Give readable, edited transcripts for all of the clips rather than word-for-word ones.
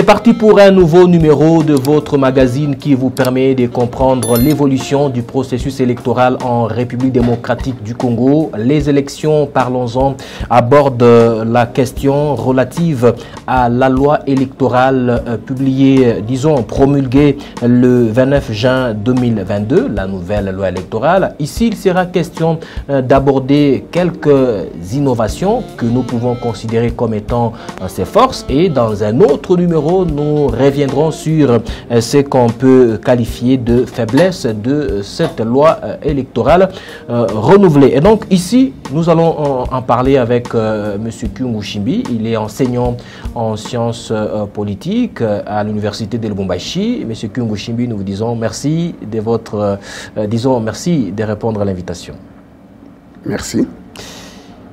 C'est parti pour un nouveau numéro de votre magazine qui vous permet de comprendre l'évolution du processus électoral en République démocratique du Congo. Les élections, parlons-en, abordent la question relative à la loi électorale publiée, disons, promulguée le 29 juin 2022, la nouvelle loi électorale. Ici, il sera question d'aborder quelques innovations que nous pouvons considérer comme étant ses forces, et dans un autre numéro, nous reviendrons sur ce qu'on peut qualifier de faiblesse de cette loi électorale renouvelée. Et donc ici, nous allons en parler avec M. Kyungu Shimbi. Il est enseignant en sciences politiques à l'université de Lubumbashi. M. Kyungu Shimbi, nous vous disons merci de votre, merci de répondre à l'invitation. Merci.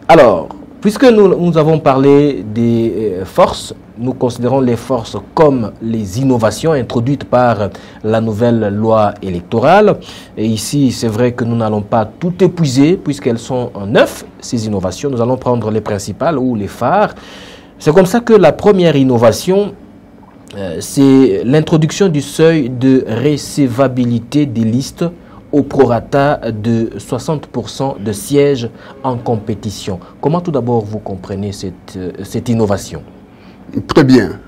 Alors, puisque nous avons parlé des forces, nous considérons les forces comme les innovations introduites par la nouvelle loi électorale. Et ici, c'est vrai que nous n'allons pas tout épuiser puisqu'elles sont en 9, ces innovations. Nous allons prendre les principales ou les phares. C'est comme ça que la première innovation, c'est l'introduction du seuil de recevabilité des listes au prorata de 60% de sièges en compétition. Comment tout d'abord vous comprenez cette innovation? Très bien.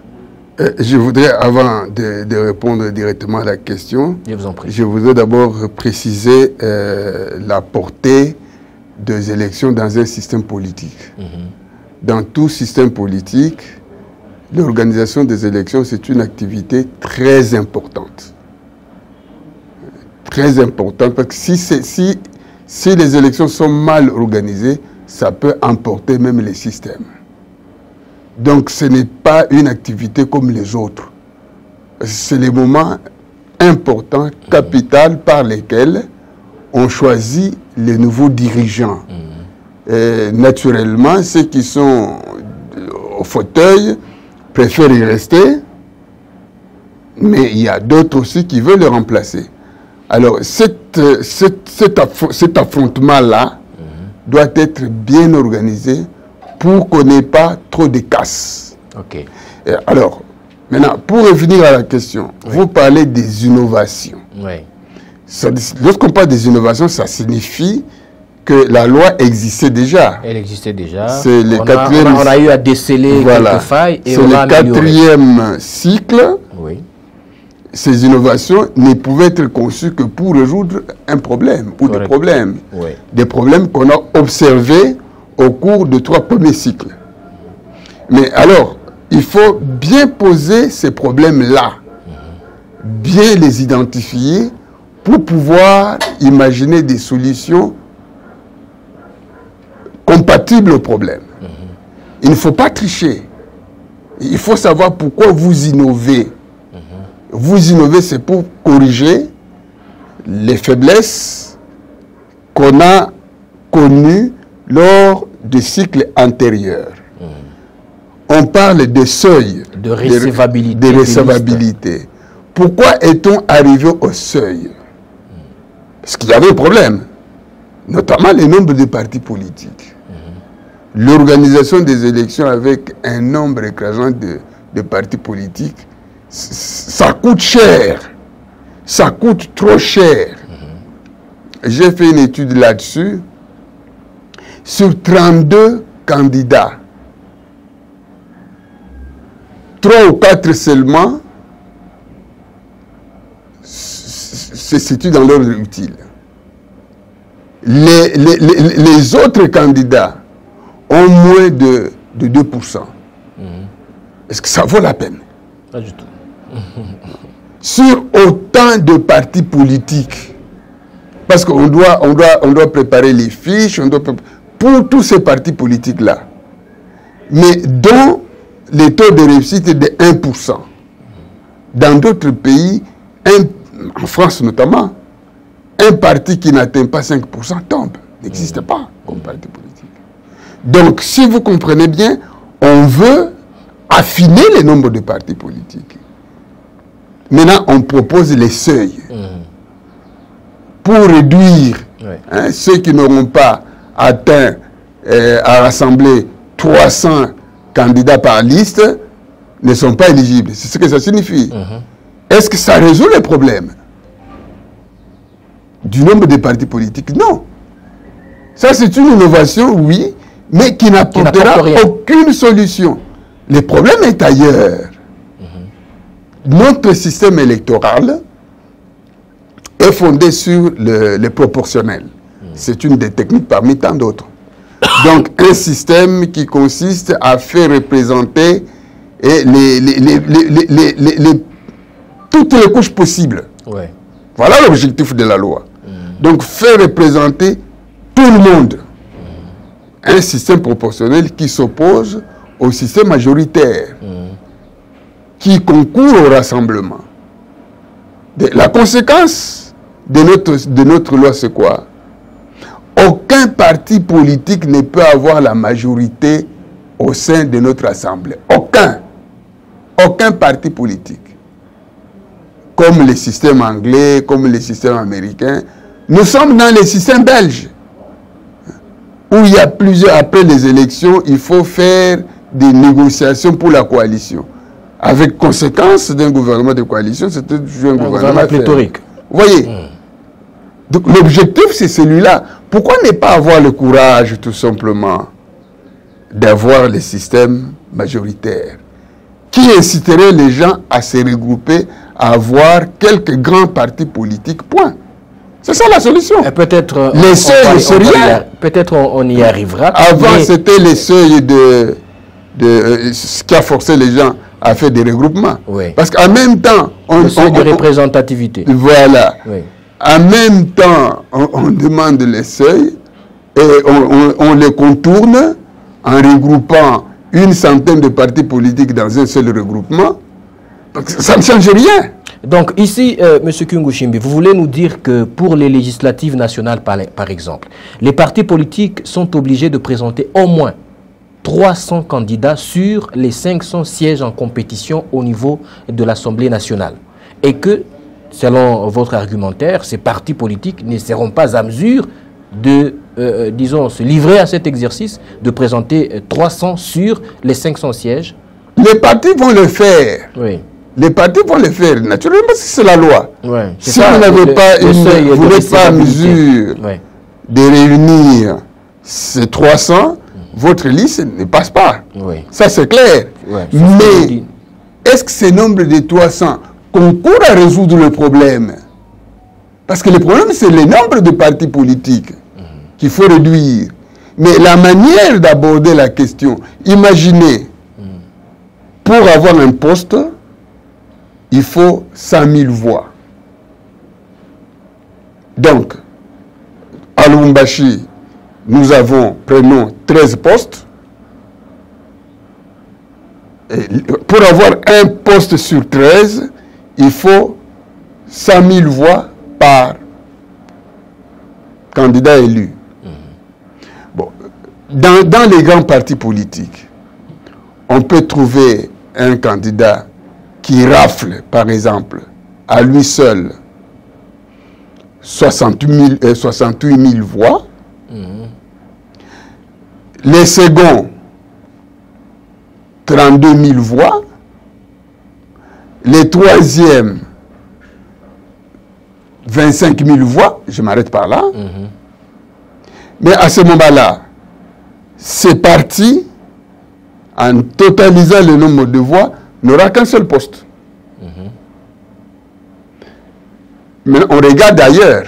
Je voudrais, avant de répondre directement à la question, je vous en prie. Je voudrais d'abord préciser la portée des élections dans un système politique. Dans tout système politique, l'organisation des élections, c'est une activité très importante. Très importante, parce que si les élections sont mal organisées, ça peut emporter même les systèmes. Donc ce n'est pas une activité comme les autres. C'est les moments importants, capitaux, par lesquels on choisit les nouveaux dirigeants. Naturellement, ceux qui sont au fauteuil préfèrent y rester, mais il y a d'autres aussi qui veulent le remplacer. Alors cet affrontement-là doit être bien organisé pour qu'on n'ait pas trop de casse. Okay. Alors, maintenant, pour revenir à la question, vous parlez des innovations. Lorsqu'on parle des innovations, ça signifie que la loi existait déjà. Elle existait déjà. C'est le quatrième. On a eu à déceler quelques failles et on a amélioré. C'est le quatrième cycle. Oui. Ces innovations ne pouvaient être conçues que pour résoudre un problème ou des problèmes. Des problèmes qu'on a observés au cours de 3 premiers cycles. Mais alors, il faut bien poser ces problèmes-là, bien les identifier pour pouvoir imaginer des solutions compatibles aux problèmes. Il ne faut pas tricher. Il faut savoir pourquoi vous innovez. Vous innovez, c'est pour corriger les faiblesses qu'on a connues lors des cycles antérieurs. On parle de seuil de recevabilité. Pourquoi est-on arrivé au seuil? Parce qu'il y avait un problème, notamment le nombre de partis politiques. L'organisation des élections avec un nombre écrasant de partis politiques, ça coûte cher. Ça coûte trop cher. J'ai fait une étude là-dessus. Sur 32 candidats, 3 ou 4 seulement se situent dans l'ordre utile. Les autres candidats ont moins de 2%. Est-ce que ça vaut la peine? Pas du tout. Sur autant de partis politiques, parce qu'on doit préparer les fiches, pour tous ces partis politiques-là, mais dont les taux de réussite est de 1%. Dans d'autres pays, en France notamment, un parti qui n'atteint pas 5% tombe, n'existe pas comme parti politique. Donc, si vous comprenez bien, on veut affiner le nombre de partis politiques. Maintenant, on propose les seuils pour réduire ceux qui n'auront pas atteint à rassembler 300 candidats par liste. ne sont pas éligibles. C'est ce que ça signifie. Est-ce que ça résout le problème du nombre de partis politiques? Non. Ça, c'est une innovation, oui, mais qui n'apportera aucune solution. Le problème est ailleurs. Notre système électoral est fondé sur le proportionnel. C'est une des techniques parmi tant d'autres. Donc, un système qui consiste à faire représenter toutes les couches possibles. Ouais. Voilà l'objectif de la loi. Donc, faire représenter tout le monde. Un système proportionnel qui s'oppose au système majoritaire, qui concourt au rassemblement. La conséquence de notre loi, c'est quoi? Aucun parti politique ne peut avoir la majorité au sein de notre assemblée. Aucun. Aucun parti politique. Comme le système anglais, comme le système américain. Nous sommes dans le système belge, où il y a plusieurs, après les élections, il faut faire des négociations pour la coalition. Avec conséquence d'un gouvernement de coalition, c'était un gouvernement pléthorique. Vous voyez? Donc l'objectif, c'est celui-là. Pourquoi ne pas avoir le courage, tout simplement, d'avoir le système majoritaire qui inciterait les gens à se regrouper, à avoir quelques grands partis politiques, point. C'est ça la solution. Peut-être les seuils, c'est rien. Peut-être on y arrivera. Avant, c'était les seuils de ce qui a forcé les gens à faire des regroupements. Oui. Parce qu'en même temps... le seuil de représentativité. Voilà. Oui. En même temps, on demande les seuils et on les contourne en regroupant une centaine de partis politiques dans un seul regroupement. Ça ne change rien. Donc ici, M. Kungouchimbi, vous voulez nous dire que pour les législatives nationales, par exemple, les partis politiques sont obligés de présenter au moins 300 candidats sur les 500 sièges en compétition au niveau de l'Assemblée nationale. Et que, selon votre argumentaire, ces partis politiques ne seront pas à mesure de, disons, se livrer à cet exercice, de présenter 300 sur les 500 sièges. Les partis vont le faire. Oui. Les partis vont le faire, naturellement, parce que c'est la loi. Ouais, si vous n'avez pas vous n'êtes pas en mesure de réunir ces 300, votre liste ne passe pas. Oui. Ça, c'est clair. Ouais, mais est-ce que ce nombre de 300 concourt à résoudre le problème? Parce que le problème, c'est le nombre de partis politiques qu'il faut réduire. Mais la manière d'aborder la question, imaginez, pour avoir un poste, il faut 100 000 voix. Donc, à Lubumbashi, nous prenons 13 postes. Et pour avoir un poste sur 13, il faut 100 000 voix par candidat élu. Bon, dans les grands partis politiques, on peut trouver un candidat qui rafle, par exemple, à lui seul 68 000 voix. Les seconds, 32 000 voix. Les troisièmes, 25 000 voix. Je m'arrête par là. Mais à ce moment-là, ces partis, en totalisant le nombre de voix, n'aura qu'un seul poste. Mais on regarde ailleurs.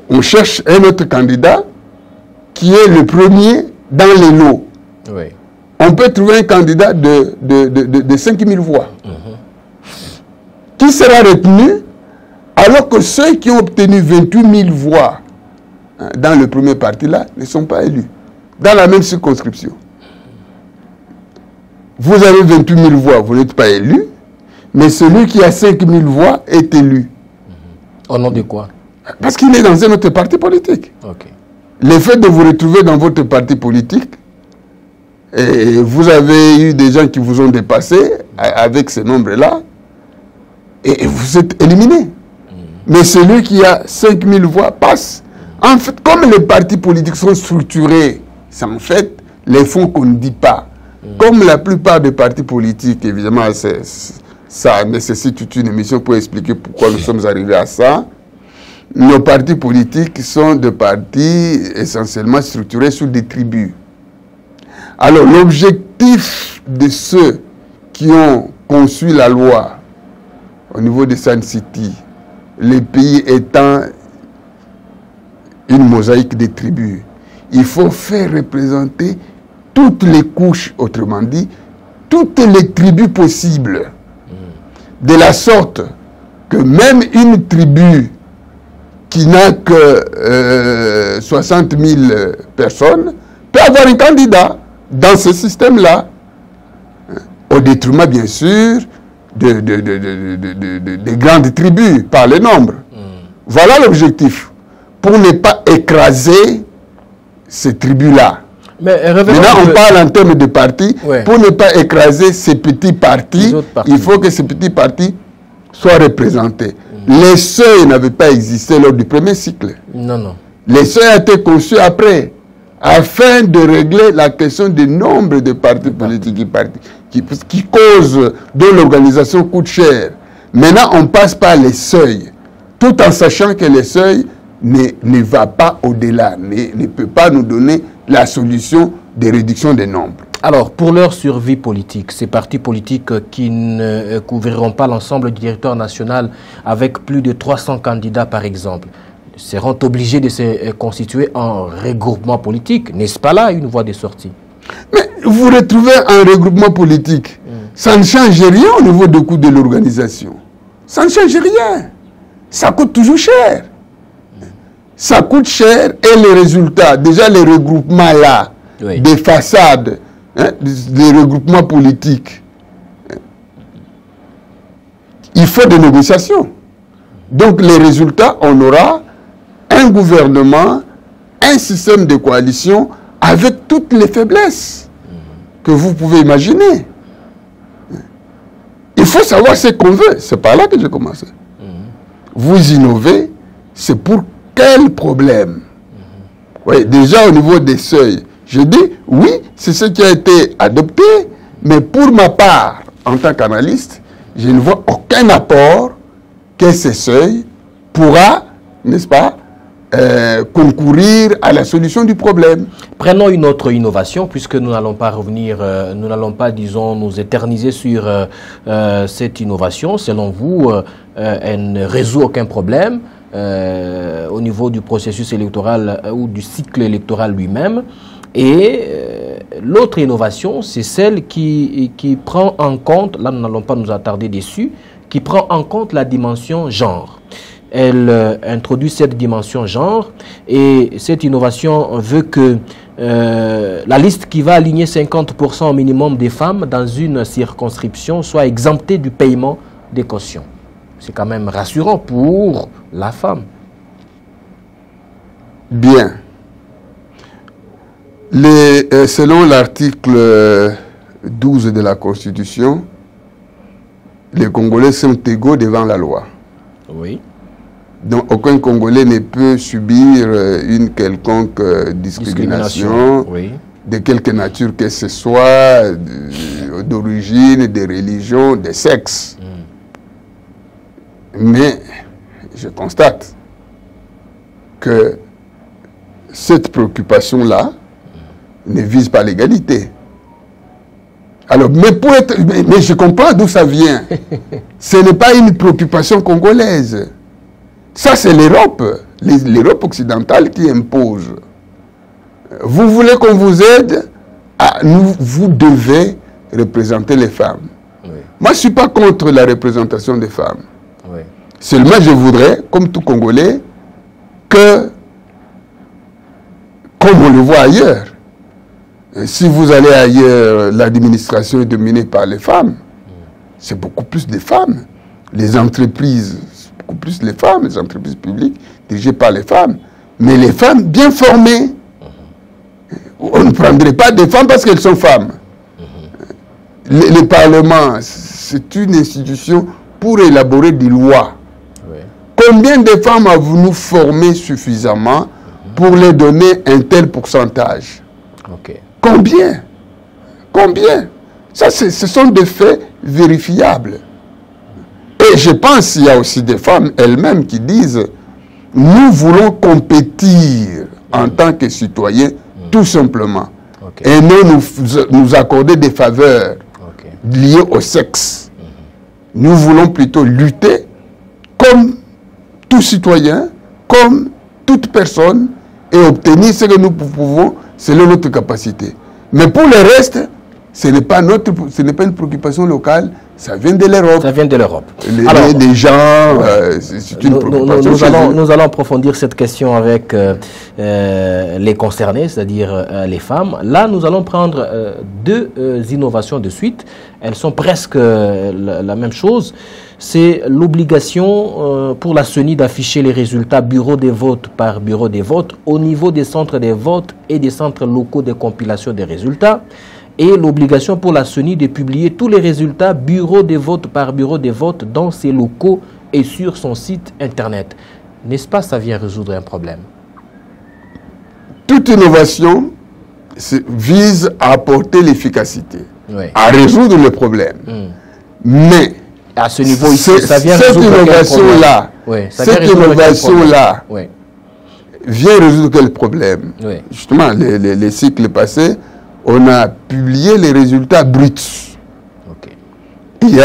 On cherche un autre candidat qui est le premier dans les lots. Oui. On peut trouver un candidat de 5 000 voix. Qui sera retenu alors que ceux qui ont obtenu 28 000 voix dans le premier parti-là ne sont pas élus. Dans la même circonscription. Vous avez 28 000 voix, vous n'êtes pas élu, mais celui qui a 5 000 voix est élu. Au nom de quoi? Parce qu'il est dans un autre parti politique. Okay. Le fait de vous retrouver dans votre parti politique, et vous avez eu des gens qui vous ont dépassé avec ce nombre-là, et vous êtes éliminé. Mais celui qui a 5 000 voix passe. En fait, comme les partis politiques sont structurés, c'est en fait les fonds qu'on ne dit pas. Comme la plupart des partis politiques, évidemment, ça nécessite toute une émission pour expliquer pourquoi nous sommes arrivés à ça. Nos partis politiques sont des partis essentiellement structurés sur des tribus. Alors, l'objectif de ceux qui ont conçu la loi au niveau de Sun City, les pays étant une mosaïque de tribus, il faut faire représenter toutes les couches, autrement dit, toutes les tribus possibles, de la sorte que même une tribu qui n'a que 60 000 personnes peut avoir un candidat dans ce système-là, au détriment, bien sûr, des grandes tribus, par le nombre. Voilà l'objectif, pour ne pas écraser ces tribus-là. Maintenant, on parle en termes de partis. Ouais. Pour ne pas écraser ces petits partis, il faut que ces petits partis soient représentés. Les seuils n'avaient pas existé lors du premier cycle. Non, non. Les seuils ont été conçus après, afin de régler la question du nombre de partis politiques qui cause, dont l'organisation coûte cher. Maintenant, on passe par les seuils, tout en sachant que les seuils ne va pas au-delà, ne peut pas nous donner la solution de réduction des nombres. Alors, pour leur survie politique, ces partis politiques qui ne couvriront pas l'ensemble du territoire national avec plus de 300 candidats, par exemple, seront obligés de se constituer en regroupement politique. N'est-ce pas là une voie de sortie? Mais vous retrouvez un regroupement politique. Ça ne change rien au niveau du coût de l'organisation. Ça ne change rien. Ça coûte toujours cher. Ça coûte cher et les résultats, déjà les regroupements là, oui, des façades, hein, des regroupements politiques, il faut des négociations. Donc les résultats, on aura un gouvernement, un système de coalition avec toutes les faiblesses que vous pouvez imaginer. Il faut savoir ce qu'on veut. C'est par là que j'ai commencé. Vous innovez, c'est pour quel problème? Oui, déjà au niveau des seuils, je dis oui, c'est ce qui a été adopté, mais pour ma part, en tant qu'analyste, je ne vois aucun apport que ces seuils pourra, n'est-ce pas, concourir à la solution du problème. Prenons une autre innovation, puisque nous n'allons pas revenir, nous n'allons pas, disons, nous éterniser sur cette innovation. Selon vous, elle ne résout aucun problème au niveau du processus électoral ou du cycle électoral lui-même. Et l'autre innovation, c'est celle qui prend en compte, là nous n'allons pas nous attarder dessus, qui prend en compte la dimension genre. Elle introduit cette dimension genre et cette innovation veut que la liste qui va aligner 50% au minimum des femmes dans une circonscription soit exemptée du paiement des cautions. C'est quand même rassurant pour la femme. Bien. Selon l'article 12 de la Constitution, les Congolais sont égaux devant la loi. Oui. Donc, aucun Congolais ne peut subir une quelconque discrimination oui, de quelque nature que ce soit, d'origine, de religion, de sexe. Mais je constate que cette préoccupation-là ne vise pas l'égalité. Alors, mais je comprends d'où ça vient. Ce n'est pas une préoccupation congolaise. Ça, c'est l'Europe, l'Europe occidentale qui impose. Vous voulez qu'on vous aide? Vous devez représenter les femmes. Oui. Moi, je ne suis pas contre la représentation des femmes. Oui. Seulement, je voudrais, comme tout Congolais, que, comme on le voit ailleurs, si vous allez ailleurs, l'administration est dominée par les femmes. C'est beaucoup plus de femmes. Les entreprises, beaucoup plus les femmes, les entreprises publiques dirigées par les femmes. Mais les femmes bien formées. On ne prendrait pas des femmes parce qu'elles sont femmes. Le Parlement, c'est une institution pour élaborer des lois. Oui. Combien de femmes avons-nous formées suffisamment pour leur donner un tel pourcentage? Okay. Combien? Combien? Ça, ce sont des faits vérifiables. Et je pense qu'il y a aussi des femmes elles-mêmes qui disent « Nous voulons compétir en tant que citoyens, tout simplement. Okay. Et nous accorder des faveurs liées au sexe. Nous voulons plutôt lutter comme tout citoyen, comme toute personne, et obtenir ce que nous pouvons selon notre capacité. Mais pour le reste, ce n'est pas une préoccupation locale, ça vient de l'Europe. Ça vient de l'Europe. Les gens, c'est une préoccupation. Nous allons approfondir cette question avec les concernés, c'est-à-dire les femmes. Là, nous allons prendre deux innovations de suite. Elles sont presque la même chose. C'est l'obligation pour la CENI d'afficher les résultats bureau des votes par bureau des votes au niveau des centres des votes et des centres locaux de compilation des résultats. Et l'obligation pour la CENI de publier tous les résultats bureau des votes par bureau des votes dans ses locaux et sur son site internet. N'est-ce pas, ça vient résoudre un problème? Toute innovation vise à apporter l'efficacité, à résoudre le problème. Mais à ce niveau ici, ça vient cette innovation-là, vient résoudre quel problème? Justement, les cycles passés, on a publié les résultats bruts. Il y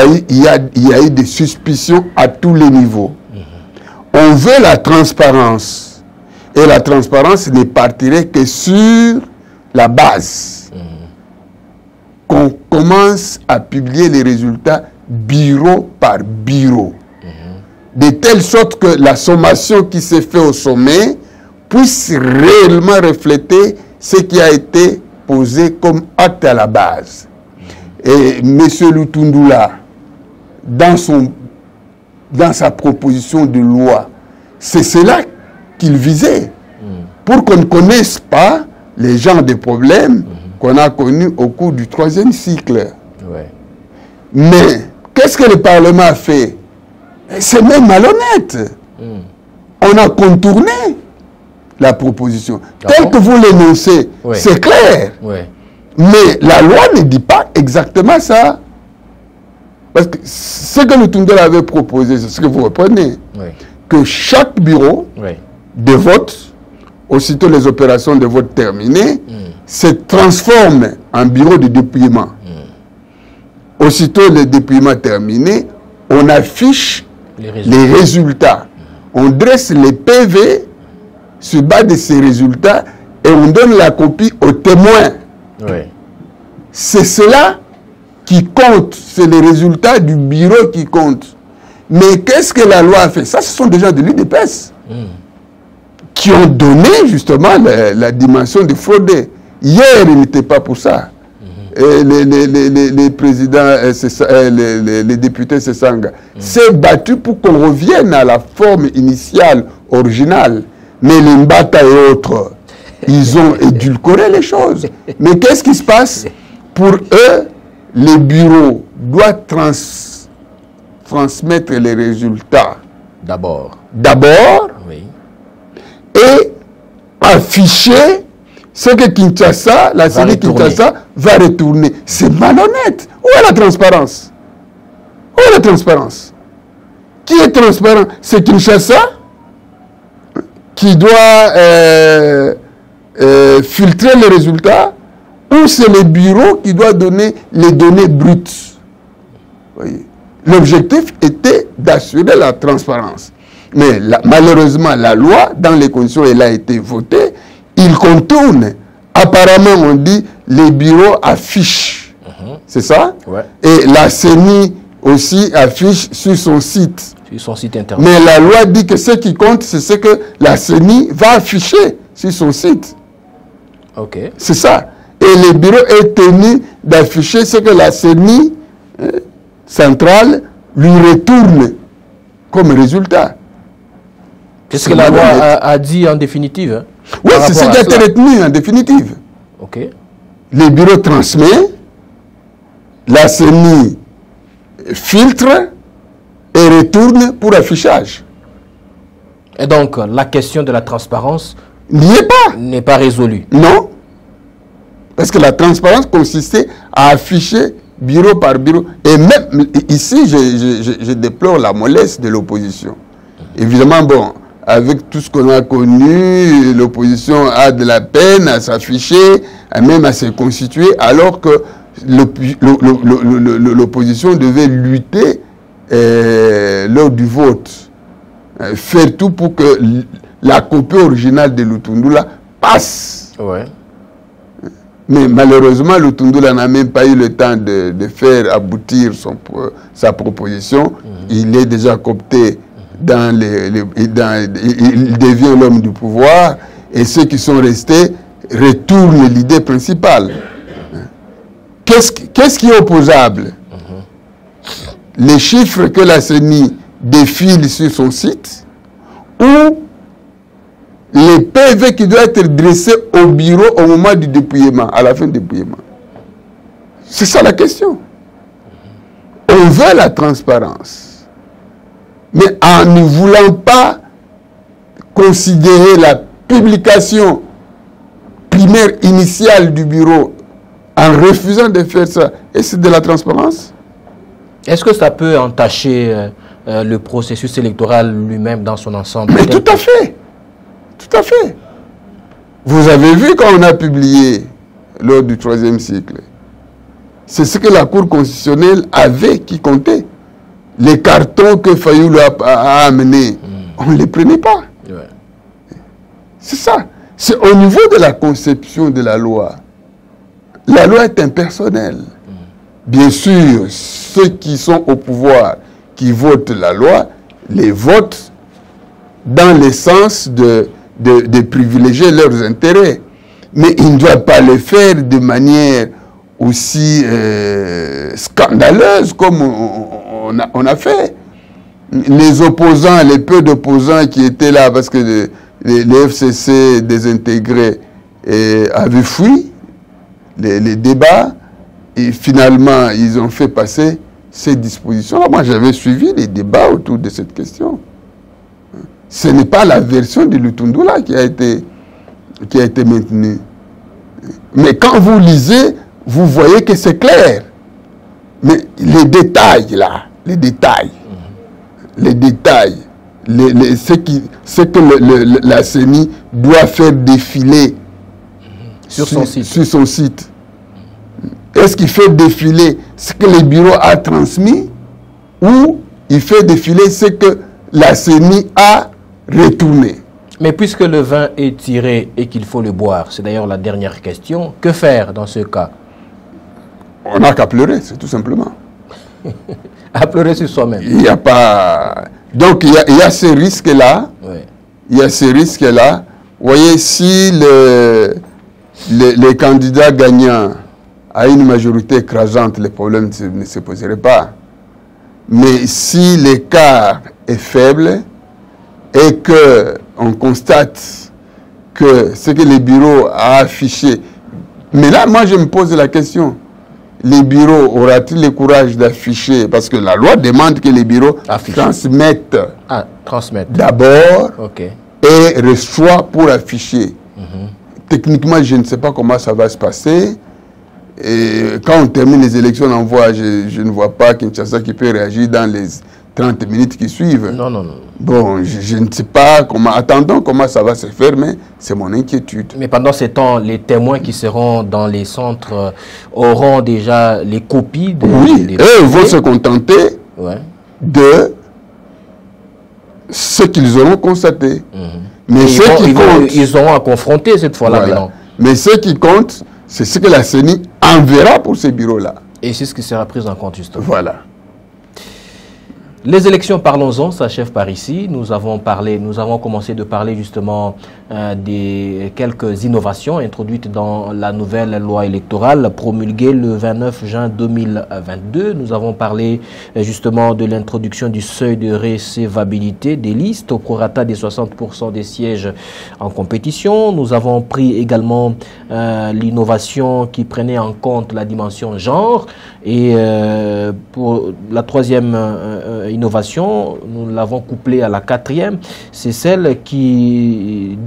a eu des suspicions à tous les niveaux. On veut la transparence. Et la transparence ne partirait que sur la base. Qu'on commence à publier les résultats bureau par bureau. De telle sorte que la sommation qui s'est faite au sommet puisse réellement refléter ce qui a été posé comme acte à la base. Et M. Lutundula, dans sa proposition de loi, c'est cela qu'il visait. Pour qu'on ne connaisse pas les genres de problèmes qu'on a connus au cours du 3e cycle. Mais qu'est-ce que le Parlement a fait? C'est même malhonnête. On a contourné la proposition. Tel que vous l'énoncez, c'est clair. Mais la loi ne dit pas exactement ça. Parce que ce que le Tundela avait proposé, c'est ce que vous reprenez. Que chaque bureau de vote, aussitôt les opérations de vote terminées, se transforme en bureau de dépouillement. Aussitôt le dépouillement terminé, on affiche les résultats. On dresse les PV sur base de ces résultats et on donne la copie aux témoins. C'est cela qui compte, c'est les résultats du bureau qui comptent. Mais qu'est-ce que la loi a fait? Ça, ce sont des gens de l'UDPS qui ont donné justement la dimension de frauder. Hier, il n'était pas pour ça. Et les présidents, les députés Sesanga s'est battu pour qu'on revienne à la forme initiale, originale. Mais les Mbata et autres, ils ont édulcoré les choses. Mais qu'est-ce qui se passe? Pour eux, les bureaux doivent transmettre les résultats. D'abord. Et afficher ce que Kinshasa, la CENI Kinshasa, va retourner. C'est malhonnête. Où est la transparence? Où est la transparence? Qui est transparent? C'est Kinshasa qui doit filtrer les résultats, ou c'est le bureau qui doit donner les données brutes? L'objectif était d'assurer la transparence. Mais malheureusement, la loi, dans les conditions où elle a été votée, il contourne. Apparemment, on dit les bureaux affichent. C'est ça? Et la CENI aussi affiche sur son site. Sur son site internet. Mais la loi dit que ce qui compte, c'est ce que la CENI va afficher sur son site. C'est ça. Et le bureau est tenu d'afficher ce que la CENI centrale lui retourne comme résultat. Qu'est-ce que la loi a dit en définitive? Oui, c'est ce qui a été retenu en définitive. Le bureau transmet, la CENI filtre et retourne pour affichage. Et donc, la question de la transparence n'y est pas. N'est pas résolue. Non. Parce que la transparence consistait à afficher bureau par bureau. Et même ici, je déplore la mollesse de l'opposition. Évidemment, bon, avec tout ce qu'on a connu, l'opposition a de la peine à s'afficher, même à se constituer, alors que l'opposition devait lutter lors du vote. Faire tout pour que la copie originale de Lutundula passe. Ouais. Mais malheureusement, Lutundula n'a même pas eu le temps de faire aboutir sa proposition. Il est déjà coopté il devient l'homme du pouvoir, et ceux qui sont restés retournent l'idée principale. Qu'est-ce qui est opposable? Les chiffres que la CENI défile sur son site, ou les PV qui doivent être dressés au bureau au moment du dépouillement, à la fin du dépouillement. C'est ça la question. On veut la transparence, mais en ne voulant pas considérer la publication primaire initiale du bureau, en refusant de faire ça, et c'est de la transparence? Est-ce que ça peut entacher le processus électoral lui-même dans son ensemble? Mais tout à fait. Tout à fait. Vous avez vu quand on a publié lors du 3e cycle, c'est ce que la Cour constitutionnelle avait qui comptait. Les cartons que Fayoulou a amenés, on ne les prenait pas. Ouais. C'est ça. C'est au niveau de la conception de la loi. La loi est impersonnelle. Bien sûr, ceux qui sont au pouvoir, qui votent la loi, les votent dans le sens de privilégier leurs intérêts. Mais ils ne doivent pas le faire de manière aussi scandaleuse comme on a fait. Les opposants, les peu d'opposants qui étaient là parce que les FCC désintégrés avaient fui les débats, et finalement ils ont fait passer ces dispositions-là. Moi j'avais suivi les débats autour de cette question. Ce n'est pas la version de Lutundula qui a été maintenue. Mais quand vous lisez, vous voyez que c'est clair. Mais les détails là, les détails, ce que la CENI doit faire défiler sur son site. Est-ce qu'il fait défiler ce que le bureau a transmis, ou il fait défiler ce que la CENI a retourné? Mais puisque le vin est tiré et qu'il faut le boire, c'est d'ailleurs la dernière question, que faire dans ce cas? On n'a qu'à pleurer, c'est tout simplement. À pleurer sur soi-même. Il n'y a pas... Donc il y a ces risques-là. Oui. Il y a ces risques-là. Vous voyez, si les candidats gagnants à une majorité écrasante, les problèmes ne se poseraient pas. Mais si l'écart est faible et qu'on constate que ce que les bureaux a affiché... Mais là, moi, je me pose la question. Les bureaux aura-t-il le courage d'afficher? Parce que la loi demande que les bureaux transmettent d'abord et reçoivent pour afficher. Techniquement, je ne sais pas comment ça va se passer. Et quand on termine les élections, on envoie, je ne vois pas Kinshasa qui peut réagir dans les 30 minutes qui suivent. Non, non, non. Bon, je ne sais pas comment, attendons comment ça va se faire, mais c'est mon inquiétude. Mais pendant ces temps, les témoins qui seront dans les centres auront déjà les copies de... Oui, eux vont se contenter de ce qu'ils auront constaté. Mais ils auront à confronter cette fois-là maintenant. Mais ce qui compte, c'est ce que la CENI enverra pour ces bureaux-là. Et c'est ce qui sera pris en compte justement. Voilà. Les élections, parlons-en, s'achèvent par ici. Nous avons commencé de parler justement des quelques innovations introduites dans la nouvelle loi électorale promulguée le 29 juin 2022. Nous avons parlé justement de l'introduction du seuil de recevabilité des listes au prorata des 60% des sièges en compétition. Nous avons pris également l'innovation qui prenait en compte la dimension genre. Et pour la troisième innovation, nous l'avons couplée à la quatrième, c'est celle qui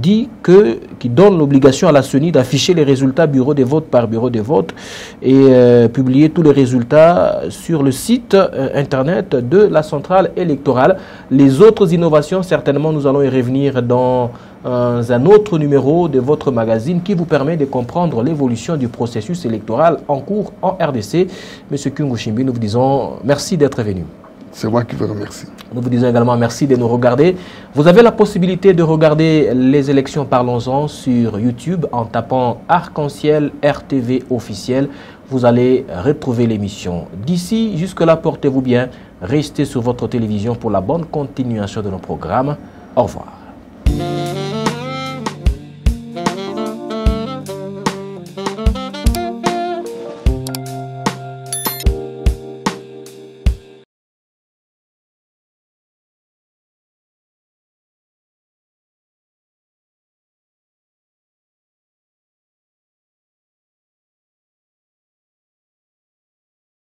donne l'obligation à la CENI d'afficher les résultats bureau de vote par bureau de vote et publier tous les résultats sur le site internet de la centrale électorale. Les autres innovations, certainement, nous allons y revenir dans un autre numéro de votre magazine qui vous permet de comprendre l'évolution du processus électoral en cours en RDC. Monsieur Kyungu Shimbi, nous vous disons merci d'être venu. C'est moi qui vous remercie. Nous vous disons également merci de nous regarder. Vous avez la possibilité de regarder les élections Parlons-en sur YouTube en tapant Arc-en-Ciel RTV officiel. Vous allez retrouver l'émission. D'ici, jusque-là, portez-vous bien. Restez sur votre télévision pour la bonne continuation de nos programmes. Au revoir.